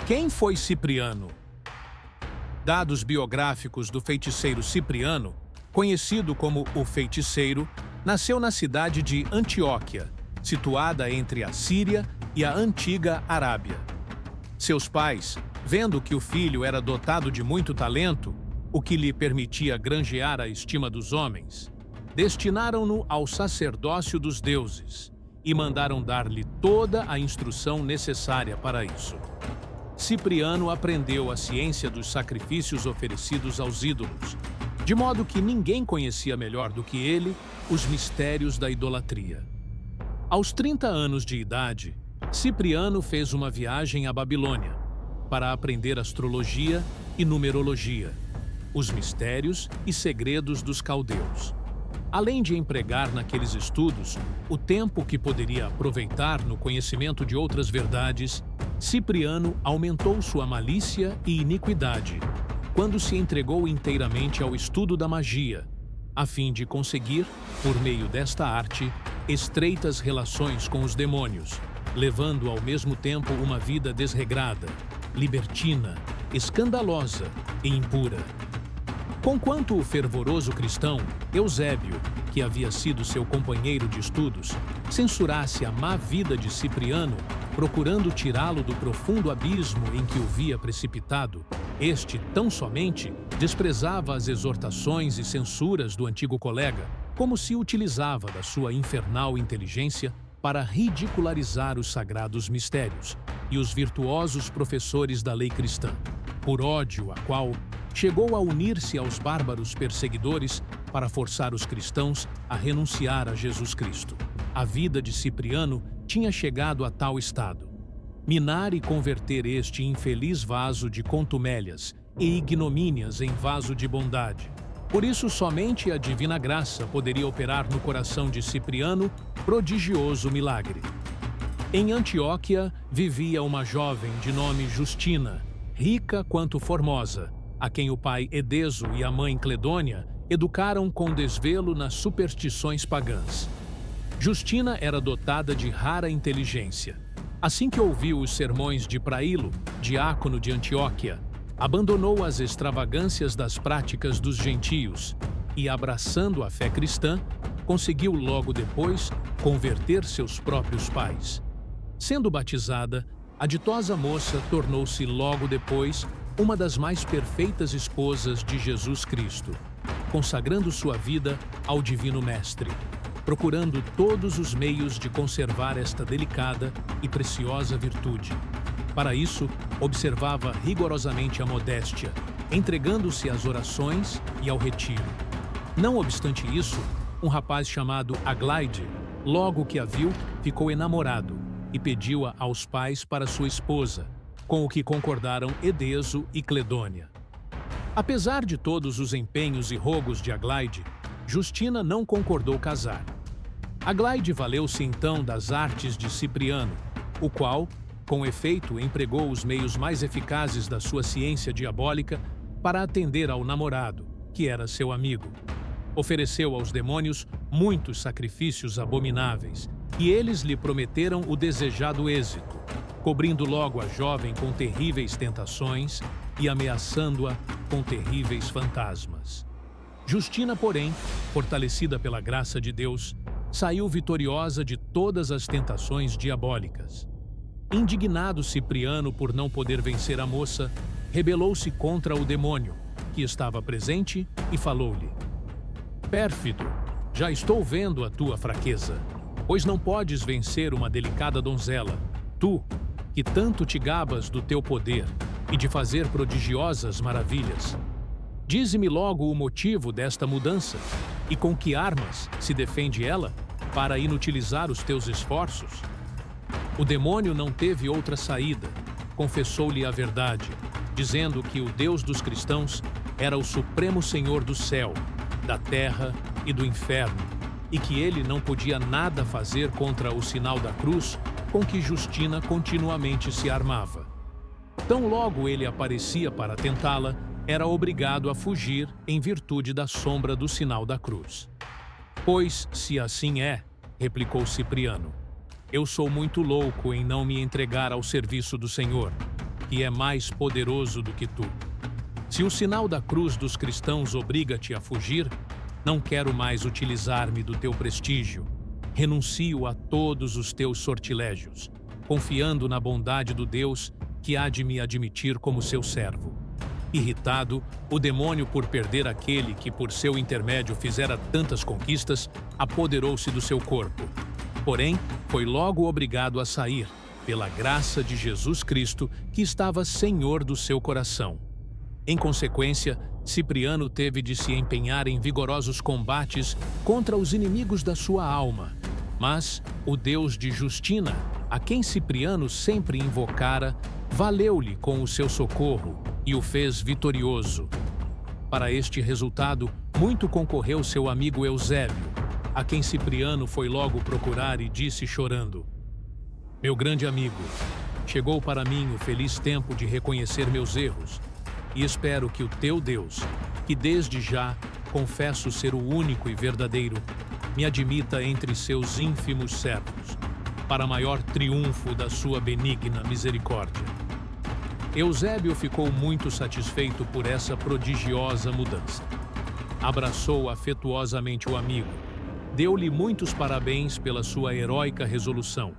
Quem foi Cipriano? Dados biográficos do feiticeiro Cipriano, conhecido como o Feiticeiro, nasceu na cidade de Antioquia, situada entre a Síria e a antiga Arábia. Seus pais, vendo que o filho era dotado de muito talento, o que lhe permitia granjear a estima dos homens, destinaram-no ao sacerdócio dos deuses e mandaram dar-lhe toda a instrução necessária para isso. Cipriano aprendeu a ciência dos sacrifícios oferecidos aos ídolos, de modo que ninguém conhecia melhor do que ele os mistérios da idolatria. Aos 30 anos de idade, Cipriano fez uma viagem à Babilônia para aprender astrologia e numerologia, os mistérios e segredos dos caldeus. Além de empregar naqueles estudos o tempo que poderia aproveitar no conhecimento de outras verdades, Cipriano aumentou sua malícia e iniquidade quando se entregou inteiramente ao estudo da magia, a fim de conseguir, por meio desta arte, estreitas relações com os demônios, levando ao mesmo tempo uma vida desregrada, libertina, escandalosa e impura. Conquanto o fervoroso cristão, Eusébio, que havia sido seu companheiro de estudos, censurasse a má vida de Cipriano, procurando tirá-lo do profundo abismo em que o via precipitado, este, tão somente, desprezava as exortações e censuras do antigo colega, como se utilizava da sua infernal inteligência para ridicularizar os sagrados mistérios e os virtuosos professores da lei cristã, por ódio a qual chegou a unir-se aos bárbaros perseguidores para forçar os cristãos a renunciar a Jesus Cristo. A vida de Cipriano tinha chegado a tal estado: minar e converter este infeliz vaso de contumélias e ignomínias em vaso de bondade. Por isso, somente a divina graça poderia operar no coração de Cipriano prodigioso milagre. Em Antioquia vivia uma jovem de nome Justina, rica quanto formosa, a quem o pai Edeso e a mãe Cledônia educaram com desvelo nas superstições pagãs. Justina era dotada de rara inteligência. Assim que ouviu os sermões de Praílo, diácono de Antioquia, abandonou as extravagâncias das práticas dos gentios e, abraçando a fé cristã, conseguiu logo depois converter seus próprios pais. Sendo batizada, a ditosa moça tornou-se logo depois uma das mais perfeitas esposas de Jesus Cristo, consagrando sua vida ao Divino Mestre, procurando todos os meios de conservar esta delicada e preciosa virtude. Para isso, observava rigorosamente a modéstia, entregando-se às orações e ao retiro. Não obstante isso, um rapaz chamado Aglaide, logo que a viu, ficou enamorado e pediu-a aos pais para sua esposa, com o que concordaram Edeso e Cledônia. Apesar de todos os empenhos e rogos de Aglaide, Justina não concordou casar. Aglaide valeu-se então das artes de Cipriano, o qual, com efeito, empregou os meios mais eficazes da sua ciência diabólica para atender ao namorado, que era seu amigo. Ofereceu aos demônios muitos sacrifícios abomináveis, e eles lhe prometeram o desejado êxito, cobrindo logo a jovem com terríveis tentações e ameaçando-a com terríveis fantasmas. Justina, porém, fortalecida pela graça de Deus, saiu vitoriosa de todas as tentações diabólicas. Indignado Cipriano por não poder vencer a moça, rebelou-se contra o demônio, que estava presente, e falou-lhe: Pérfido, já estou vendo a tua fraqueza, pois não podes vencer uma delicada donzela, tu, que tanto te gabas do teu poder e de fazer prodigiosas maravilhas. Dize-me logo o motivo desta mudança, e com que armas se defende ela para inutilizar os teus esforços? O demônio não teve outra saída, confessou-lhe a verdade, dizendo que o Deus dos cristãos era o supremo Senhor do céu, da terra e do inferno, e que ele não podia nada fazer contra o sinal da cruz com que Justina continuamente se armava. Tão logo ele aparecia para tentá-la, era obrigado a fugir em virtude da sombra do sinal da cruz. Pois, se assim é, replicou Cipriano, eu sou muito louco em não me entregar ao serviço do Senhor. que é mais poderoso do que tu. Se o sinal da cruz dos cristãos obriga-te a fugir, não quero mais utilizar-me do teu prestígio. Renuncio a todos os teus sortilégios, confiando na bondade do Deus que há de me admitir como seu servo. Irritado, o demônio, por perder aquele que por seu intermédio fizera tantas conquistas, apoderou-se do seu corpo. Porém, foi logo obrigado a sair, pela graça de Jesus Cristo, que estava Senhor do seu coração. Em consequência, Cipriano teve de se empenhar em vigorosos combates contra os inimigos da sua alma. Mas o Deus de Justina, a quem Cipriano sempre invocara, valeu-lhe com o seu socorro e o fez vitorioso. Para este resultado, muito concorreu seu amigo Eusébio, a quem Cipriano foi logo procurar e disse chorando: Meu grande amigo, chegou para mim o feliz tempo de reconhecer meus erros, e espero que o teu Deus, que desde já confesso ser o único e verdadeiro, me admita entre seus ínfimos servos, para maior triunfo da sua benigna misericórdia. Eusébio ficou muito satisfeito por essa prodigiosa mudança. Abraçou afetuosamente o amigo, deu-lhe muitos parabéns pela sua heróica resolução,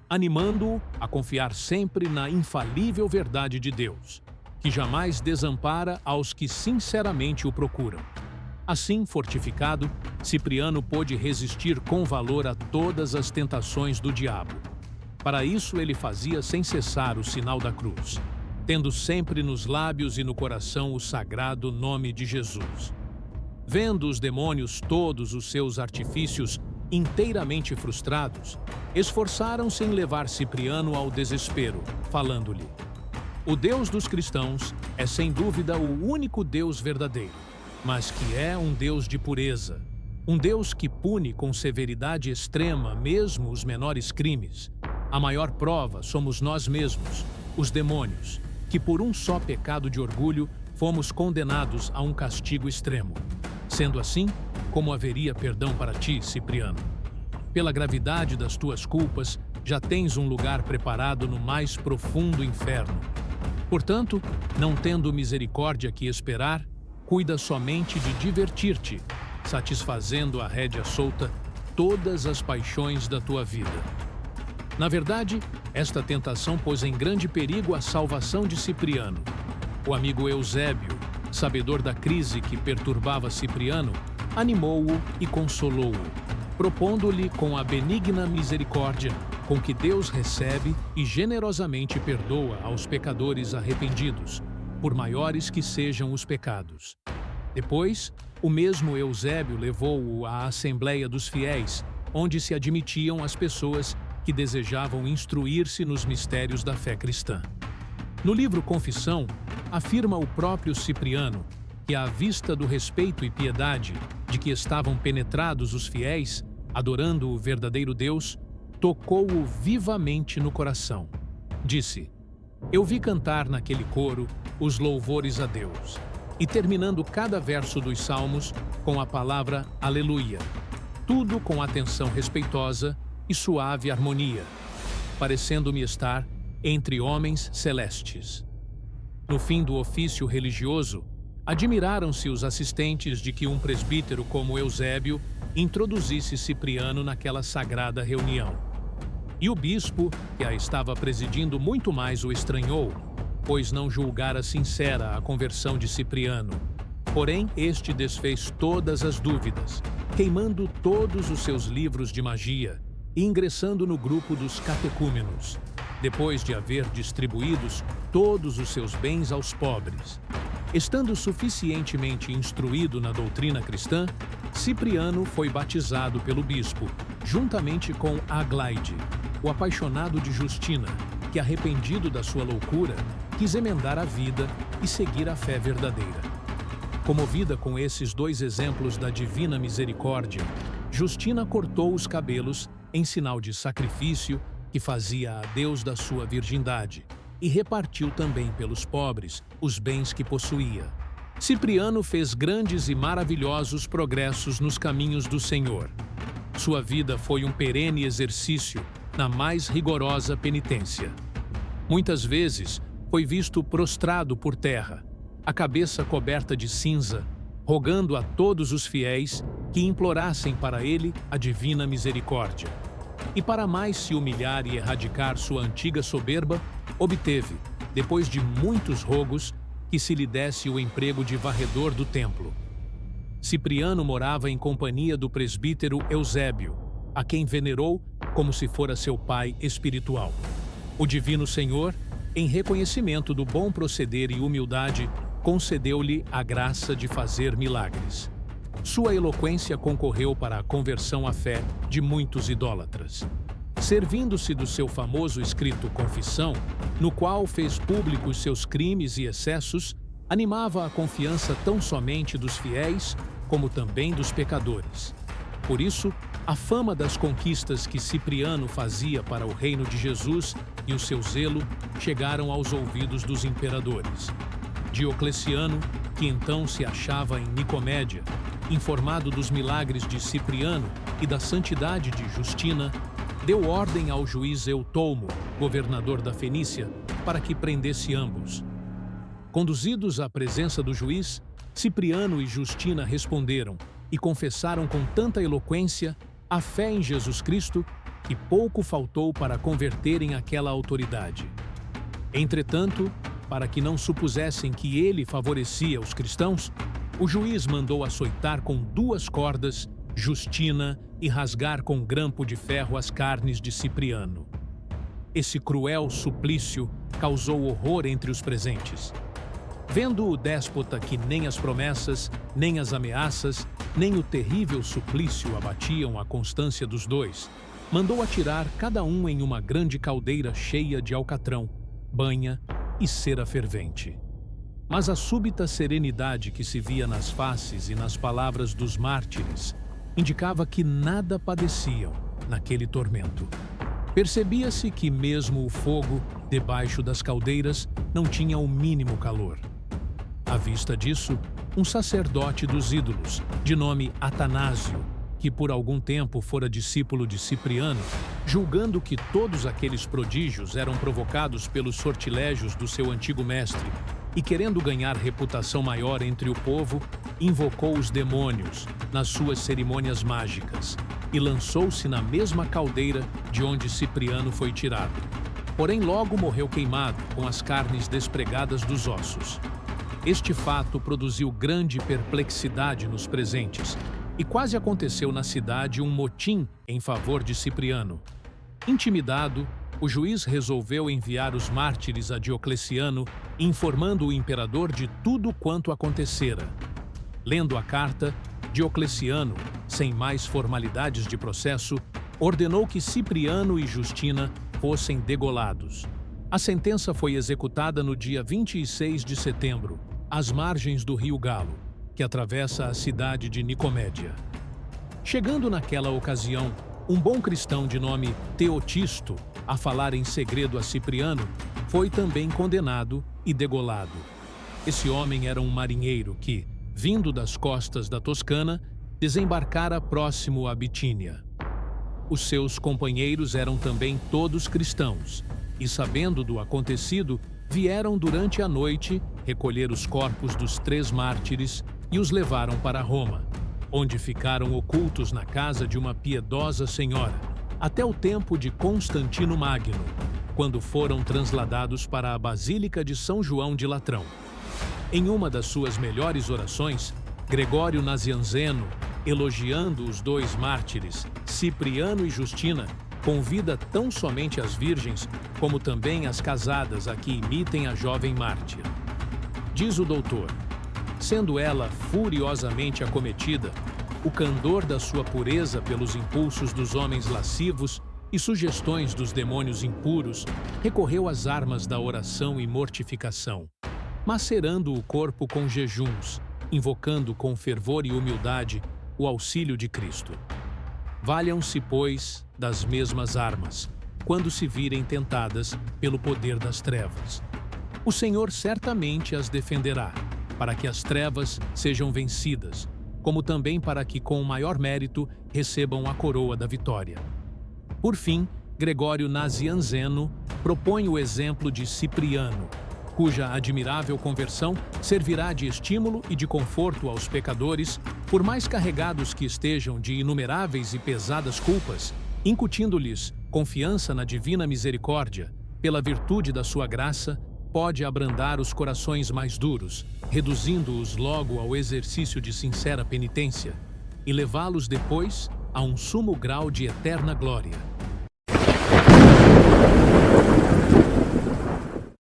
animando-o a confiar sempre na infalível verdade de Deus, que jamais desampara aos que sinceramente o procuram. Assim, fortificado, Cipriano pôde resistir com valor a todas as tentações do diabo. Para isso, ele fazia sem cessar o sinal da cruz, tendo sempre nos lábios e no coração o sagrado nome de Jesus. Vendo os demônios todos os seus artifícios inteiramente frustrados, esforçaram-se em levar Cipriano ao desespero, falando-lhe: O Deus dos cristãos é sem dúvida o único Deus verdadeiro, mas que é um Deus de pureza, um Deus que pune com severidade extrema mesmo os menores crimes. A maior prova somos nós mesmos, os demônios, que por um só pecado de orgulho fomos condenados a um castigo extremo. Sendo assim, como haveria perdão para ti, Cipriano? Pela gravidade das tuas culpas, já tens um lugar preparado no mais profundo inferno. Portanto, não tendo misericórdia que esperar, cuida somente de divertir-te, satisfazendo a rédea solta todas as paixões da tua vida. Na verdade, esta tentação pôs em grande perigo a salvação de Cipriano. O amigo Eusébio, sabedor da crise que perturbava Cipriano, animou-o e consolou-o, propondo-lhe com a benigna misericórdia com que Deus recebe e generosamente perdoa aos pecadores arrependidos, por maiores que sejam os pecados. Depois, o mesmo Eusébio levou-o à Assembleia dos Fiéis, onde se admitiam as pessoas que desejavam instruir-se nos mistérios da fé cristã. No livro Confissão, afirma o próprio Cipriano que, à vista do respeito e piedade de que estavam penetrados os fiéis, adorando o verdadeiro Deus, tocou-o vivamente no coração. Disse: Eu vi cantar naquele coro os louvores a Deus, e terminando cada verso dos salmos com a palavra Aleluia, tudo com atenção respeitosa e suave harmonia, parecendo-me estar entre homens celestes. No fim do ofício religioso, admiraram-se os assistentes de que um presbítero como Eusébio introduzisse Cipriano naquela sagrada reunião. E o bispo, que a estava presidindo, muito mais o estranhou, pois não julgara sincera a conversão de Cipriano. Porém, este desfez todas as dúvidas, queimando todos os seus livros de magia e ingressando no grupo dos catecúmenos, depois de haver distribuídos todos os seus bens aos pobres. Estando suficientemente instruído na doutrina cristã, Cipriano foi batizado pelo bispo, juntamente com Aglaide, o apaixonado de Justina, que, arrependido da sua loucura, quis emendar a vida e seguir a fé verdadeira. Comovida com esses dois exemplos da divina misericórdia, Justina cortou os cabelos em sinal de sacrifício que fazia a Deus da sua virgindade, e repartiu também pelos pobres os bens que possuía. Cipriano fez grandes e maravilhosos progressos nos caminhos do Senhor. Sua vida foi um perene exercício na mais rigorosa penitência. Muitas vezes, foi visto prostrado por terra, a cabeça coberta de cinza, rogando a todos os fiéis que implorassem para ele a divina misericórdia. E para mais se humilhar e erradicar sua antiga soberba, obteve, depois de muitos rogos, que se lhe desse o emprego de varredor do templo. Cipriano morava em companhia do presbítero Eusébio, a quem venerou como se fora seu pai espiritual. O Divino Senhor, em reconhecimento do bom proceder e humildade, concedeu-lhe a graça de fazer milagres. Sua eloquência concorreu para a conversão à fé de muitos idólatras. Servindo-se do seu famoso escrito Confissão, no qual fez públicos seus crimes e excessos, animava a confiança tão somente dos fiéis, como também dos pecadores. Por isso, a fama das conquistas que Cipriano fazia para o reino de Jesus e o seu zelo chegaram aos ouvidos dos imperadores. Diocleciano, que então se achava em Nicomédia, informado dos milagres de Cipriano e da santidade de Justina, deu ordem ao juiz Eutolmo, governador da Fenícia, para que prendesse ambos. Conduzidos à presença do juiz, Cipriano e Justina responderam e confessaram com tanta eloquência a fé em Jesus Cristo que pouco faltou para converterem aquela autoridade. Entretanto, para que não supusessem que ele favorecia os cristãos, o juiz mandou açoitar com 2 cordas Justina e rasgar com grampo de ferro as carnes de Cipriano. Esse cruel suplício causou horror entre os presentes. Vendo o déspota que nem as promessas, nem as ameaças, nem o terrível suplício abatiam a constância dos dois, mandou atirar cada um em uma grande caldeira cheia de alcatrão, banha e cera fervente. Mas a súbita serenidade que se via nas faces e nas palavras dos mártires indicava que nada padeciam naquele tormento. Percebia-se que mesmo o fogo, debaixo das caldeiras, não tinha o mínimo calor. À vista disso, um sacerdote dos ídolos, de nome Atanásio, que por algum tempo fora discípulo de Cipriano, julgando que todos aqueles prodígios eram provocados pelos sortilégios do seu antigo mestre e querendo ganhar reputação maior entre o povo, invocou os demônios nas suas cerimônias mágicas e lançou-se na mesma caldeira de onde Cipriano foi tirado. Porém, logo morreu queimado, com as carnes despregadas dos ossos. Este fato produziu grande perplexidade nos presentes, e quase aconteceu na cidade um motim em favor de Cipriano. Intimidado, o juiz resolveu enviar os mártires a Diocleciano, informando o imperador de tudo quanto acontecera. Lendo a carta, Diocleciano, sem mais formalidades de processo, ordenou que Cipriano e Justina fossem degolados. A sentença foi executada no dia 26 de setembro, às margens do rio Galo, que atravessa a cidade de Nicomédia. Chegando naquela ocasião, um bom cristão de nome Teotisto, a falar em segredo a Cipriano, foi também condenado e degolado. Esse homem era um marinheiro que, vindo das costas da Toscana, desembarcara próximo à Bitínia. Os seus companheiros eram também todos cristãos, e sabendo do acontecido, vieram durante a noite recolher os corpos dos 3 mártires e os levaram para Roma, onde ficaram ocultos na casa de uma piedosa senhora, até o tempo de Constantino Magno, quando foram transladados para a Basílica de São João de Latrão. Em uma das suas melhores orações, Gregório Nazianzeno, elogiando os 2 mártires, Cipriano e Justina, convida tão somente as virgens, como também as casadas a que imitem a jovem mártir. Diz o doutor, sendo ela furiosamente acometida, o candor da sua pureza pelos impulsos dos homens lascivos e sugestões dos demônios impuros, recorreu às armas da oração e mortificação, macerando o corpo com jejuns, invocando com fervor e humildade o auxílio de Cristo. Valham-se, pois, das mesmas armas, quando se virem tentadas pelo poder das trevas. O Senhor certamente as defenderá, para que as trevas sejam vencidas, como também para que, com maior mérito, recebam a coroa da vitória. Por fim, Gregório Nazianzeno propõe o exemplo de Cipriano, cuja admirável conversão servirá de estímulo e de conforto aos pecadores, por mais carregados que estejam de inumeráveis e pesadas culpas, incutindo-lhes confiança na divina misericórdia, pela virtude da sua graça, pode abrandar os corações mais duros, reduzindo-os logo ao exercício de sincera penitência, e levá-los depois a um sumo grau de eterna glória.